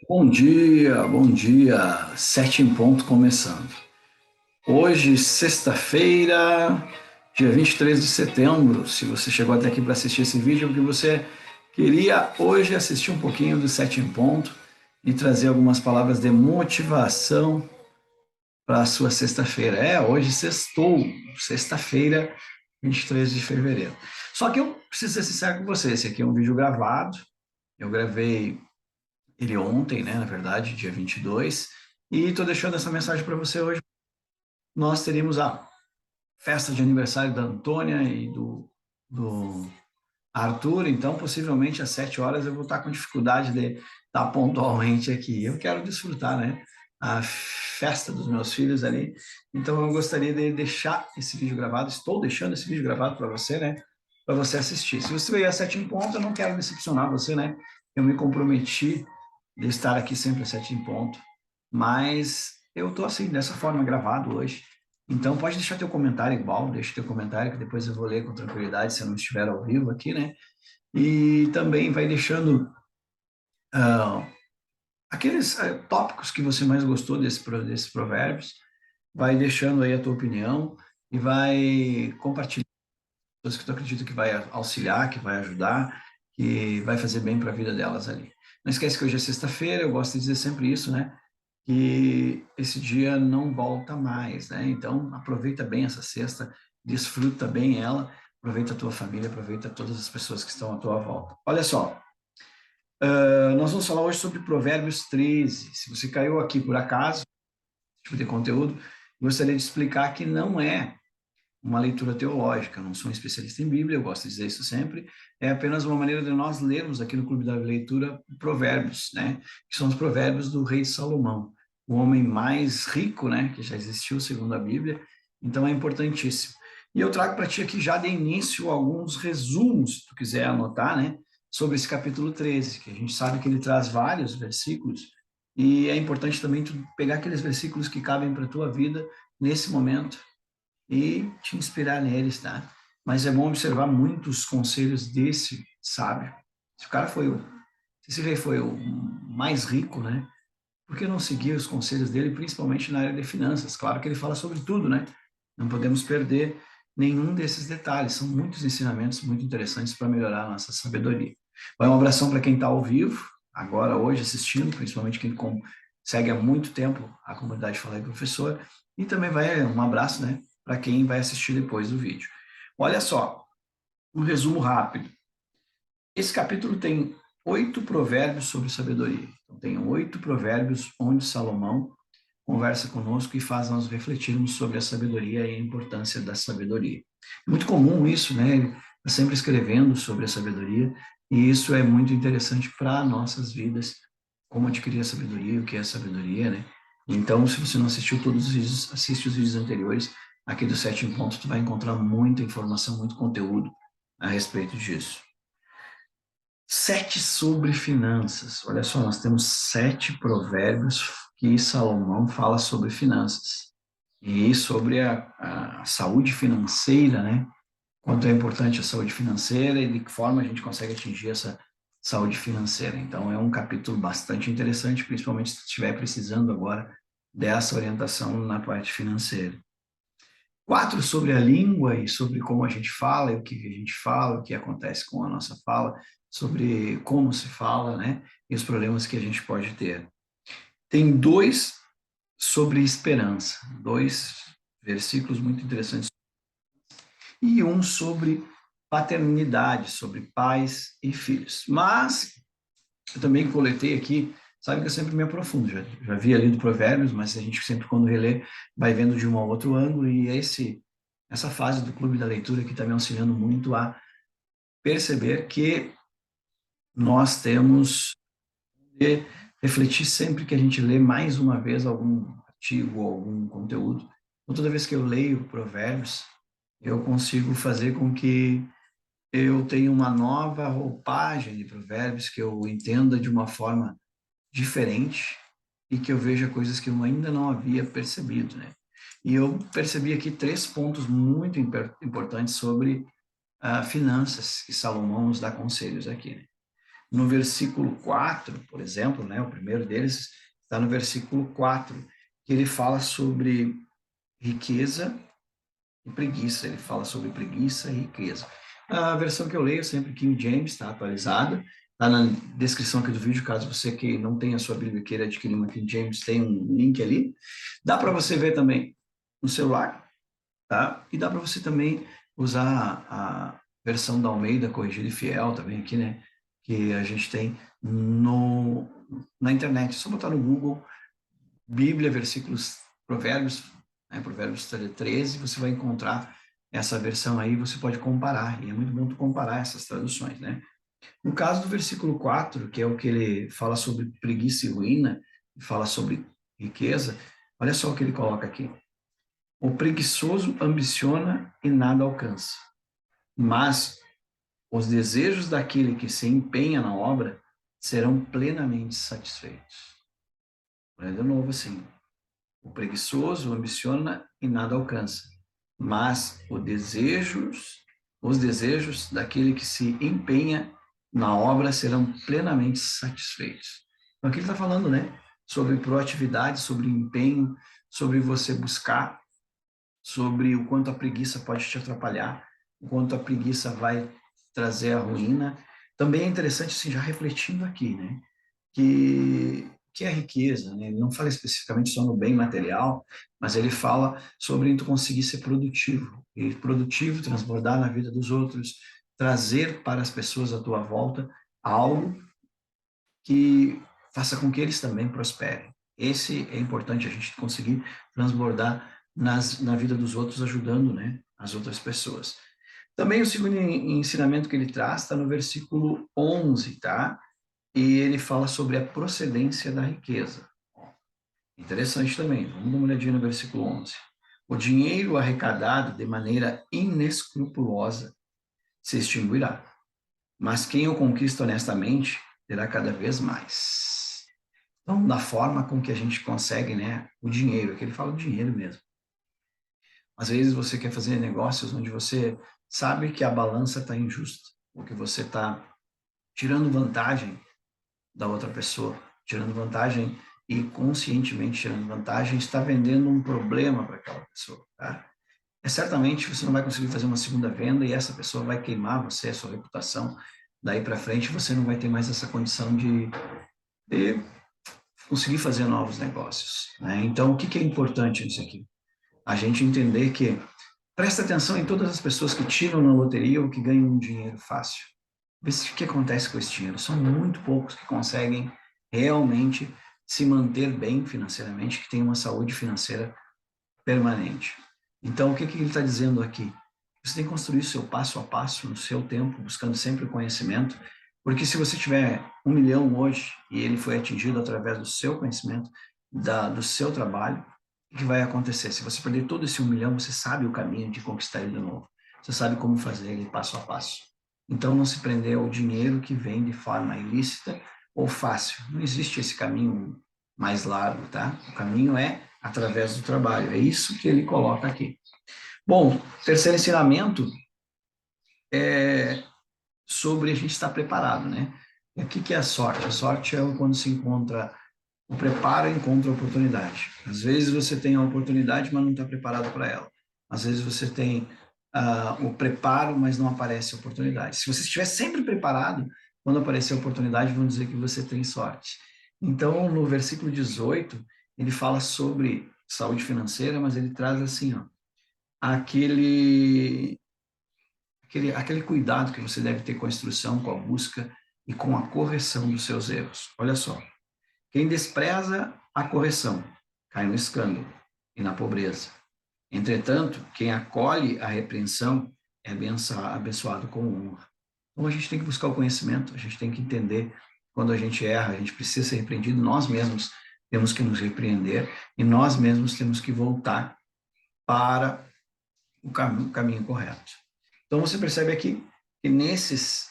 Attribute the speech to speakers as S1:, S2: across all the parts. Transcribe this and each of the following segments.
S1: Bom dia, 7 em ponto começando. Hoje, sexta-feira, dia 23 de setembro. Se você chegou até aqui para assistir esse vídeo, é porque você queria hoje assistir um pouquinho do 7 em ponto e trazer algumas palavras de motivação para a sua sexta-feira. Hoje sextou, sexta-feira, 23 de fevereiro. Só que eu preciso ser sincero com você, esse aqui é um vídeo gravado, eu gravei ele ontem, né, na verdade, dia 22, e estou deixando essa mensagem para você hoje. Nós teríamos a festa de aniversário da Antônia e do Arthur, então possivelmente às 7 horas eu vou estar com dificuldade de estar pontualmente aqui. Eu quero desfrutar, né, a festa dos meus filhos ali, então eu gostaria de deixar esse vídeo gravado, estou deixando esse vídeo gravado para você, né, para você assistir. Se você veio às 7 em ponto, eu não quero decepcionar você, né, eu me comprometi de estar aqui sempre às 7 em ponto, mas eu estou assim, dessa forma, gravado hoje. Então, pode deixar teu comentário igual, deixa teu comentário que depois eu vou ler com tranquilidade se eu não estiver ao vivo aqui, né? E também vai deixando uh, aqueles tópicos que você mais gostou desses provérbios, vai deixando aí a tua opinião e vai compartilhando coisas que tu acredita que vai auxiliar, que vai ajudar, que vai fazer bem para a vida delas ali. Não esquece que hoje é sexta-feira, eu gosto de dizer sempre isso, né? Que esse dia não volta mais, né? Então, aproveita bem essa sexta, desfruta bem ela, aproveita a tua família, aproveita todas as pessoas que estão à tua volta. Olha só, nós vamos falar hoje sobre Provérbios 13. Se você caiu aqui por acaso, tipo de conteúdo, gostaria de explicar que não é uma leitura teológica, não sou um especialista em Bíblia, eu gosto de dizer isso sempre, é apenas uma maneira de nós lermos aqui no Clube da Leitura provérbios, né, que são os provérbios do rei Salomão, o homem mais rico, né, que já existiu segundo a Bíblia, então é importantíssimo. E eu trago para ti aqui já de início alguns resumos, se tu quiser anotar, né, sobre esse capítulo 13, que a gente sabe que ele traz vários versículos, e é importante também tu pegar aqueles versículos que cabem para a tua vida nesse momento, e te inspirar neles, tá? Mas é bom observar muitos conselhos desse sábio. Se o cara foi se esse rei foi o mais rico, né? Por que não seguir os conselhos dele, principalmente na área de finanças? Claro que ele fala sobre tudo, né? Não podemos perder nenhum desses detalhes. São muitos ensinamentos muito interessantes para melhorar a nossa sabedoria. Vai um abração para quem está ao vivo, agora, hoje, assistindo, principalmente quem segue há muito tempo a comunidade Fala aí Professor, e também vai um abraço, né, para quem vai assistir depois do vídeo. Olha só, um resumo rápido. Esse capítulo tem 8 provérbios sobre sabedoria. Então, tem 8 provérbios onde Salomão conversa conosco e faz nós refletirmos sobre a sabedoria e a importância da sabedoria. É muito comum isso, né? Ele está sempre escrevendo sobre a sabedoria e isso é muito interessante para nossas vidas, como adquirir a sabedoria, o que é a sabedoria, né? Então, se você não assistiu todos os vídeos, assiste os vídeos anteriores, aqui do 7 em ponto, tu vai encontrar muita informação, muito conteúdo a respeito disso. 7 sobre finanças. Olha só, nós temos 7 provérbios que Salomão fala sobre finanças e sobre a saúde financeira, né? Quanto é importante a saúde financeira e de que forma a gente consegue atingir essa saúde financeira. Então, é um capítulo bastante interessante, principalmente se estiver precisando agora dessa orientação na parte financeira. 4 sobre a língua e sobre como a gente fala e o que a gente fala, o que acontece com a nossa fala, sobre como se fala, né? E os problemas que a gente pode ter. Tem 2 sobre esperança, 2 versículos muito interessantes, e um sobre paternidade, sobre pais e filhos. Mas eu também coletei aqui, sabe que eu sempre me aprofundo, já vi ali do Provérbios, mas a gente sempre quando relê vai vendo de um ou outro ângulo, e essa fase do Clube da Leitura que está me auxiliando muito a perceber que nós temos de refletir sempre que a gente lê mais uma vez algum artigo ou algum conteúdo. Então, toda vez que eu leio Provérbios, eu consigo fazer com que eu tenha uma nova roupagem de Provérbios, que eu entenda de uma forma diferente e que eu veja coisas que eu ainda não havia percebido, né? E eu percebi aqui 3 pontos muito importantes sobre finanças, que Salomão nos dá conselhos aqui, né? no versículo 4, por exemplo, né, o primeiro deles está no versículo 4, que ele fala sobre riqueza e preguiça. Ele fala sobre preguiça e riqueza. A versão que eu leio sempre King James, está atualizada. Está na descrição aqui do vídeo, caso você que não tenha a sua Bíblia e queira adquirir uma King James, tem um link ali. Dá para você ver também no celular, tá? E dá para você também usar a versão da Almeida, Corrigida e Fiel, também aqui, né? Que a gente tem na internet. É só botar no Google Bíblia, versículos, Provérbios, né? Provérbios 13, você vai encontrar essa versão aí, você pode comparar. E é muito bom tu comparar essas traduções, né? No caso do versículo 4, que é o que ele fala sobre preguiça e ruína, e fala sobre riqueza, olha só o que ele coloca aqui. O preguiçoso ambiciona e nada alcança, mas os desejos daquele que se empenha na obra serão plenamente satisfeitos. Olha de novo assim, o preguiçoso ambiciona e nada alcança, mas os desejos daquele que se empenha na obra serão plenamente satisfeitos. Então aqui ele está falando, né, sobre proatividade, sobre empenho, sobre você buscar, sobre o quanto a preguiça pode te atrapalhar, o quanto a preguiça vai trazer a ruína. Também é interessante, assim, já refletindo aqui, né, que é a riqueza, né? Ele não fala especificamente só no bem material, mas ele fala sobre tu conseguir ser produtivo, e produtivo, transbordar na vida dos outros, trazer para as pessoas à tua volta algo que faça com que eles também prosperem. Esse é importante, a gente conseguir transbordar na vida dos outros, ajudando, né, as outras pessoas. Também o segundo ensinamento que ele traz está no versículo 11, tá? E ele fala sobre a procedência da riqueza. Interessante também, vamos dar uma olhadinha no versículo 11. O dinheiro arrecadado de maneira inescrupulosa se extinguirá, mas quem o conquista honestamente terá cada vez mais. Então, da forma com que a gente consegue, né, o dinheiro, aqui ele fala do dinheiro mesmo. Às vezes você quer fazer negócios onde você sabe que a balança está injusta, ou que você está tirando vantagem da outra pessoa, tirando vantagem e conscientemente tirando vantagem, está vendendo um problema para aquela pessoa, tá? Certamente você não vai conseguir fazer uma segunda venda e essa pessoa vai queimar você, a sua reputação. Daí para frente você não vai ter mais essa condição de conseguir fazer novos negócios, né? Então, o que é importante nisso aqui? A gente entender que presta atenção em todas as pessoas que tiram na loteria ou que ganham um dinheiro fácil. Vê o que acontece com esse dinheiro. São muito poucos que conseguem realmente se manter bem financeiramente, que têm uma saúde financeira permanente. Então, o que ele está dizendo aqui? Você tem que construir o seu passo a passo, no seu tempo, buscando sempre o conhecimento, porque se você tiver 1 milhão hoje e ele foi atingido através do seu conhecimento, do seu trabalho, o que vai acontecer? Se você perder todo esse 1 milhão, você sabe o caminho de conquistar ele de novo. Você sabe como fazer ele passo a passo. Então, não se prender ao dinheiro que vem de forma ilícita ou fácil. Não existe esse caminho mais largo, tá? O caminho é através do trabalho. É isso que ele coloca aqui. Bom, terceiro ensinamento é sobre a gente estar preparado, né? E o que é a sorte? A sorte é quando se encontra o preparo encontra a oportunidade. Às vezes você tem a oportunidade, mas não está preparado para ela. Às vezes você tem o preparo, mas não aparece a oportunidade. Se você estiver sempre preparado, quando aparecer a oportunidade, vão dizer que você tem sorte. Então, no versículo 18, ele fala sobre saúde financeira, mas ele traz assim, ó, aquele cuidado que você deve ter com a instrução, com a busca e com a correção dos seus erros. Olha só, quem despreza a correção cai no escândalo e na pobreza. Entretanto, quem acolhe a repreensão é abençoado com honra. Então a gente tem que buscar o conhecimento, a gente tem que entender quando a gente erra, a gente precisa ser repreendido, nós mesmos temos que nos repreender e nós mesmos temos que voltar para o caminho correto. Então você percebe aqui que nesses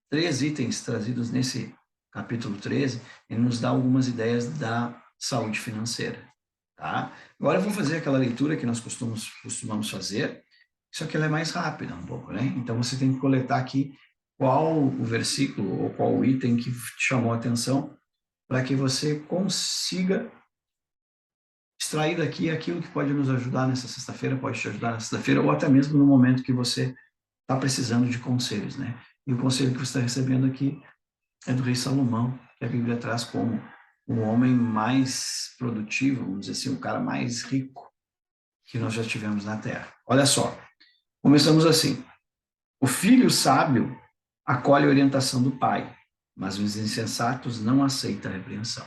S1: 3 itens trazidos nesse capítulo 13, ele nos dá algumas ideias da saúde financeira. Tá? Agora eu vou fazer aquela leitura que nós costumamos fazer, só que ela é mais rápida um pouco, né? Então você tem que coletar aqui qual o versículo ou qual o item que te chamou a atenção para que você consiga extrair daqui aquilo que pode nos ajudar nessa sexta-feira, pode te ajudar nessa sexta-feira, ou até mesmo no momento que você está precisando de conselhos, né? E o conselho que você está recebendo aqui é do rei Salomão, que a Bíblia traz como o homem mais produtivo, vamos dizer assim, o cara mais rico que nós já tivemos na Terra. Olha só, começamos assim. O filho sábio acolhe a orientação do pai, mas os insensatos não aceitam a repreensão.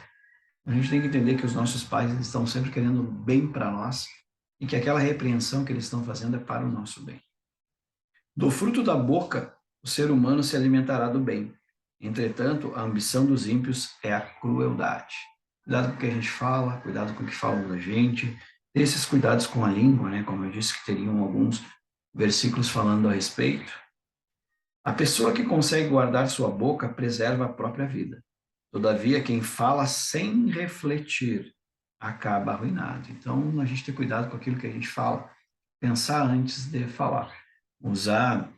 S1: A gente tem que entender que os nossos pais eles estão sempre querendo bem para nós e que aquela repreensão que eles estão fazendo é para o nosso bem. Do fruto da boca, o ser humano se alimentará do bem. Entretanto, a ambição dos ímpios é a crueldade. Cuidado com o que a gente fala, cuidado com o que falam da gente. Ter esses cuidados com a língua, né? Como eu disse que teriam alguns versículos falando a respeito. A pessoa que consegue guardar sua boca preserva a própria vida. Todavia, quem fala sem refletir acaba arruinado. Então, a gente tem cuidado com aquilo que a gente fala, pensar antes de falar. Usar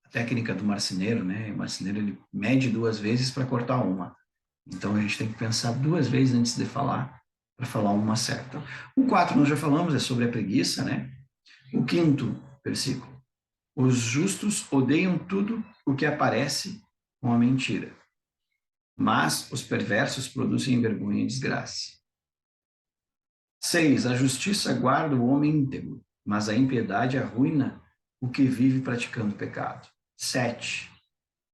S1: a técnica do marceneiro, né? O marceneiro ele mede 2 vezes para cortar uma. Então, a gente tem que pensar 2 vezes antes de falar, para falar uma certa. O 4 nós já falamos, é sobre a preguiça, né? O 5º versículo. Os justos odeiam tudo o que aparece com a mentira, mas os perversos produzem vergonha e desgraça. 6. A justiça guarda o homem íntegro, mas a impiedade arruina o que vive praticando pecado. 7.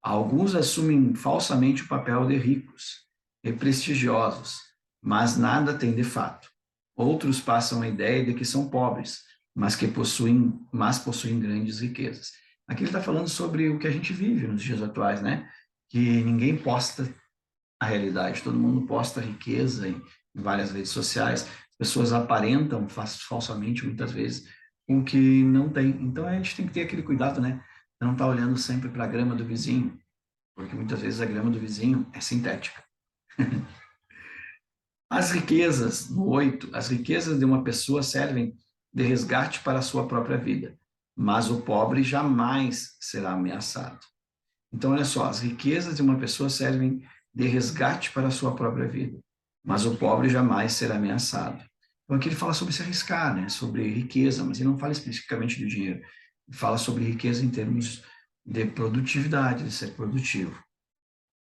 S1: Alguns assumem falsamente o papel de ricos e prestigiosos, mas nada têm de fato. Outros passam a ideia de que são pobres, mas possuem grandes riquezas. Aqui ele está falando sobre o que a gente vive nos dias atuais, né? Que ninguém posta a realidade, todo mundo posta riqueza em várias redes sociais, as pessoas aparentam falsamente muitas vezes com o que não tem. Então a gente tem que ter aquele cuidado, né? Não estar olhando sempre para a grama do vizinho, porque muitas vezes a grama do vizinho é sintética. As riquezas, no 8, as riquezas de uma pessoa servem de resgate para a sua própria vida, mas o pobre jamais será ameaçado. Então, olha só, as riquezas de uma pessoa servem de resgate para a sua própria vida, mas o pobre jamais será ameaçado. Então, aqui ele fala sobre se arriscar, né? Sobre riqueza, mas ele não fala especificamente do dinheiro. Ele fala sobre riqueza em termos de produtividade, de ser produtivo.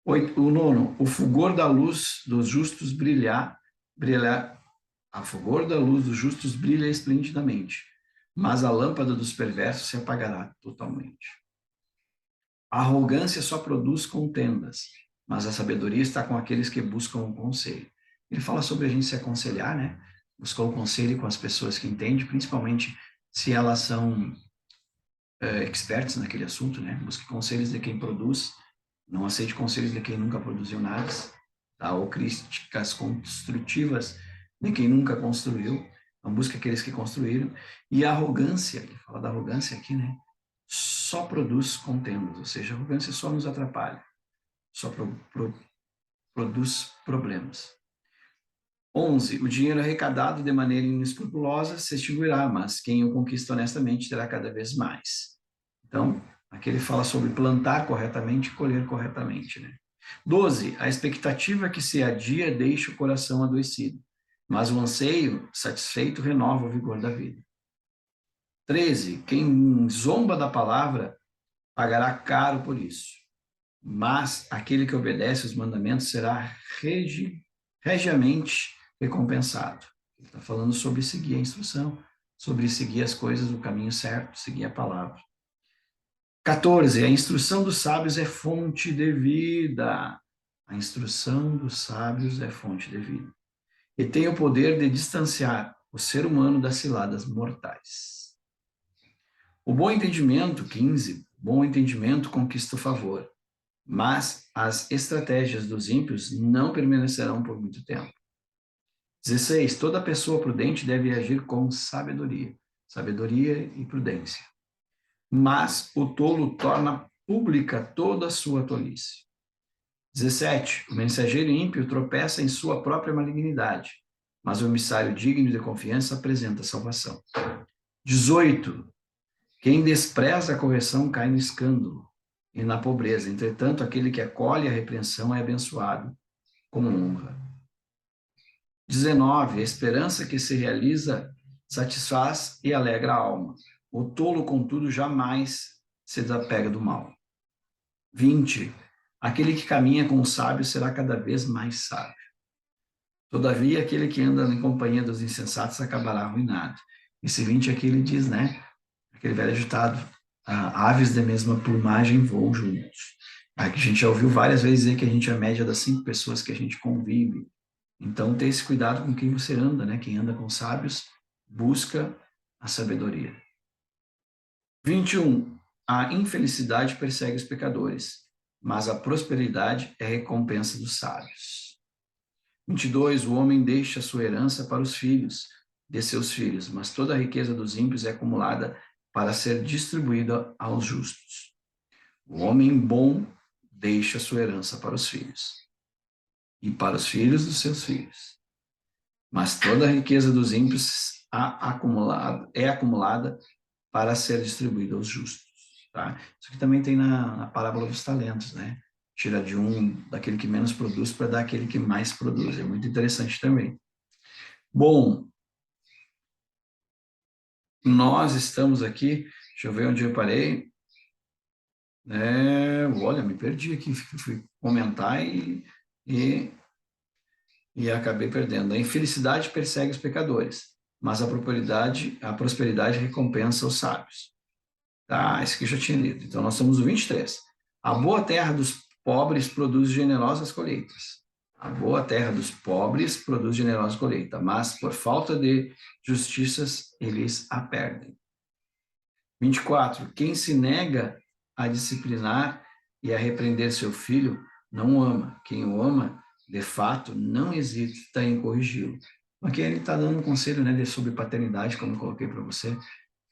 S1: O 9, o fulgor da luz dos justos a fulgor da luz dos justos brilha esplendidamente, mas a lâmpada dos perversos se apagará totalmente. A arrogância só produz contendas, mas a sabedoria está com aqueles que buscam o conselho. Ele fala sobre a gente se aconselhar, né? Buscar o conselho com as pessoas que entendem, principalmente se elas são experts naquele assunto, né? Busque conselhos de quem produz, não aceite conselhos de quem nunca produziu nada, tá? Ou críticas construtivas de quem nunca construiu. Então, busque aqueles que construíram. E a arrogância, ele fala da arrogância aqui, né? Só produz contendas, ou seja, a arrogância só nos atrapalha, só produz problemas. 11. O dinheiro arrecadado de maneira inescrupulosa se extinguirá, mas quem o conquista honestamente terá cada vez mais. Então, aqui ele fala sobre plantar corretamente e colher corretamente, né? 12. A expectativa que se adia deixa o coração adoecido, mas o anseio satisfeito renova o vigor da vida. 13. Quem zomba da palavra pagará caro por isso, mas aquele que obedece os mandamentos será regiamente recompensado. Ele está falando sobre seguir a instrução, sobre seguir as coisas no caminho certo, seguir a palavra. 14. A instrução dos sábios é fonte de vida. A instrução dos sábios é fonte de vida. E tem o poder de distanciar o ser humano das ciladas mortais. O bom entendimento, 15, bom entendimento conquista o favor, mas as estratégias dos ímpios não permanecerão por muito tempo. 16. Toda pessoa prudente deve agir com sabedoria e prudência. Mas o tolo torna pública toda a sua tolice. 17. O mensageiro ímpio tropeça em sua própria malignidade, mas o emissário digno de confiança apresenta salvação. 18. Quem despreza a correção cai no escândalo, e na pobreza. Entretanto, aquele que acolhe a repreensão é abençoado com honra. 19. A esperança que se realiza satisfaz e alegra a alma. O tolo, contudo, jamais se desapega do mal. 20. Aquele que caminha com o sábio será cada vez mais sábio. Todavia, aquele que anda em companhia dos insensatos acabará arruinado. Esse 20 aqui ele diz, né? Aquele velho ditado, aves da mesma plumagem voam juntos. Aqui a gente já ouviu várias vezes dizer que a gente é a média das 5 pessoas que a gente convive. Então, tenha esse cuidado com quem você anda, né? Quem anda com sábios busca a sabedoria. 21. A infelicidade persegue os pecadores, mas a prosperidade é a recompensa dos sábios. 22. O homem deixa sua herança para os filhos de seus filhos, mas toda a riqueza dos ímpios é acumulada para ser distribuída aos justos. O homem bom deixa sua herança para os filhos e para os filhos dos seus filhos. Mas toda a riqueza dos ímpios é acumulada para ser distribuída aos justos. Tá? Isso aqui também tem na parábola dos talentos, né? Tira de daquele que menos produz para dar aquele que mais produz. É muito interessante também. Bom, nós estamos aqui, deixa eu ver onde eu parei. Olha, me perdi aqui, fui comentar e acabei perdendo. A infelicidade persegue os pecadores, mas a prosperidade recompensa os sábios. Tá, esse aqui eu já tinha lido. Então, nós temos o 23. A boa terra dos pobres produz generosas colheitas. A boa terra dos pobres produz generosa colheita, mas por falta de justiças, eles a perdem. 24. Quem se nega a disciplinar e a repreender seu filho, não o ama. Quem o ama, de fato, não hesita em corrigi-lo. Aqui ele está dando um conselho, né, sobre paternidade, como eu coloquei para você.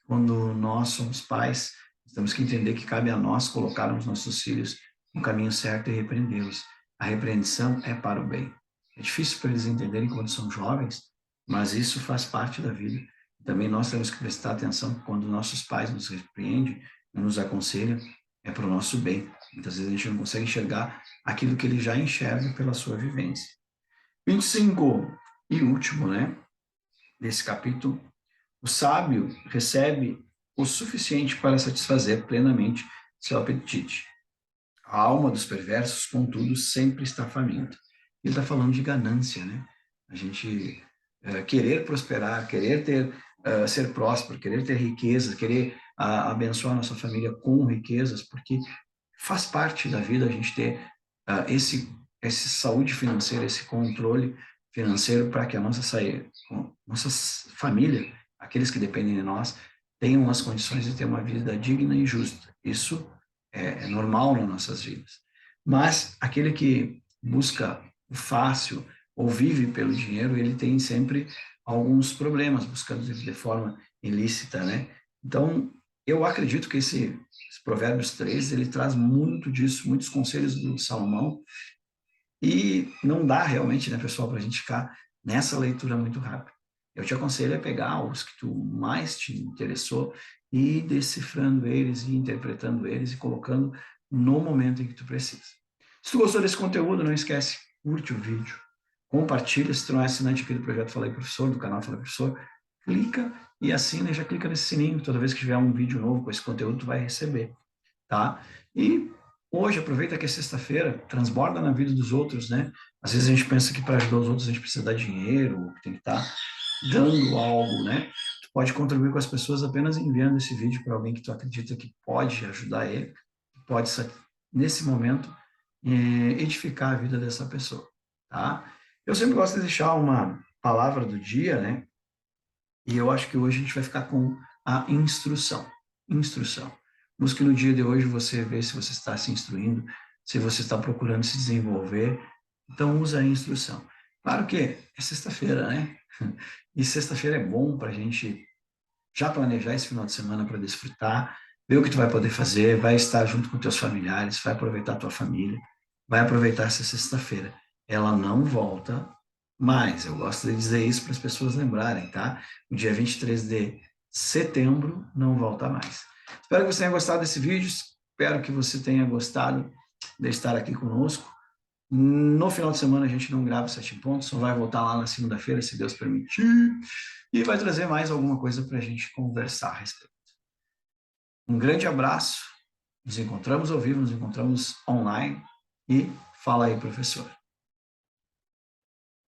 S1: Quando nós somos pais, temos que entender que cabe a nós colocar os nossos filhos no caminho certo e repreendê-los. A repreensão é para o bem. É difícil para eles entenderem quando são jovens, mas isso faz parte da vida. Também nós temos que prestar atenção que quando nossos pais nos repreendem, nos aconselham, é para o nosso bem. Muitas vezes a gente não consegue enxergar aquilo que ele já enxerga pela sua vivência. 25 e último, né, desse capítulo. O sábio recebe o suficiente para satisfazer plenamente seu apetite. A alma dos perversos, contudo, sempre está faminta. Ele está falando de ganância, né? A gente querer prosperar, querer ser próspero, querer ter riquezas, querer abençoar nossa família com riquezas, porque faz parte da vida a gente ter esse saúde financeira, esse controle financeiro para que a nossa família, aqueles que dependem de nós, tenham as condições de ter uma vida digna e justa. Isso é normal nas nossas vidas. Mas aquele que busca o fácil ou vive pelo dinheiro, ele tem sempre alguns problemas buscando de forma ilícita, né? Então, eu acredito que esse Provérbios 3, ele traz muito disso, muitos conselhos do Salomão, e não dá realmente, né, pessoal, para a gente ficar nessa leitura muito rápida. Eu te aconselho a pegar os que tu mais te interessou e ir decifrando eles, e interpretando eles e colocando no momento em que tu precisa. Se tu gostou desse conteúdo, não esquece, curte o vídeo, compartilha, se tu não é assinante aqui do Projeto Fala aí Professor, do canal Fala aí Professor, clica e assina e já clica nesse sininho, toda vez que tiver um vídeo novo com esse conteúdo, tu vai receber, tá? E hoje, aproveita que é sexta-feira, transborda na vida dos outros, né? Às vezes a gente pensa que para ajudar os outros a gente precisa dar dinheiro, que tem que estar dando algo, né? Tu pode contribuir com as pessoas apenas enviando esse vídeo para alguém que tu acredita que pode ajudar ele, que pode, nesse momento, edificar a vida dessa pessoa, tá? Eu sempre gosto de deixar uma palavra do dia, né? E eu acho que hoje a gente vai ficar com a instrução. Instrução. Busque no dia de hoje você ver se você está se instruindo, se você está procurando se desenvolver. Então, usa a instrução. Claro que é sexta-feira, né? E sexta-feira é bom para a gente já planejar esse final de semana para desfrutar, ver o que tu vai poder fazer, vai estar junto com teus familiares, vai aproveitar a tua família, vai aproveitar essa sexta-feira. Ela não volta mais. Eu gosto de dizer isso para as pessoas lembrarem, tá? O dia 23 de setembro não volta mais. Espero que você tenha gostado desse vídeo. Espero que você tenha gostado de estar aqui conosco. No final de semana a gente não grava 7 em ponto, só vai voltar lá na segunda-feira, se Deus permitir, e vai trazer mais alguma coisa para a gente conversar a respeito. Um grande abraço, nos encontramos ao vivo, nos encontramos online, e fala aí, professor.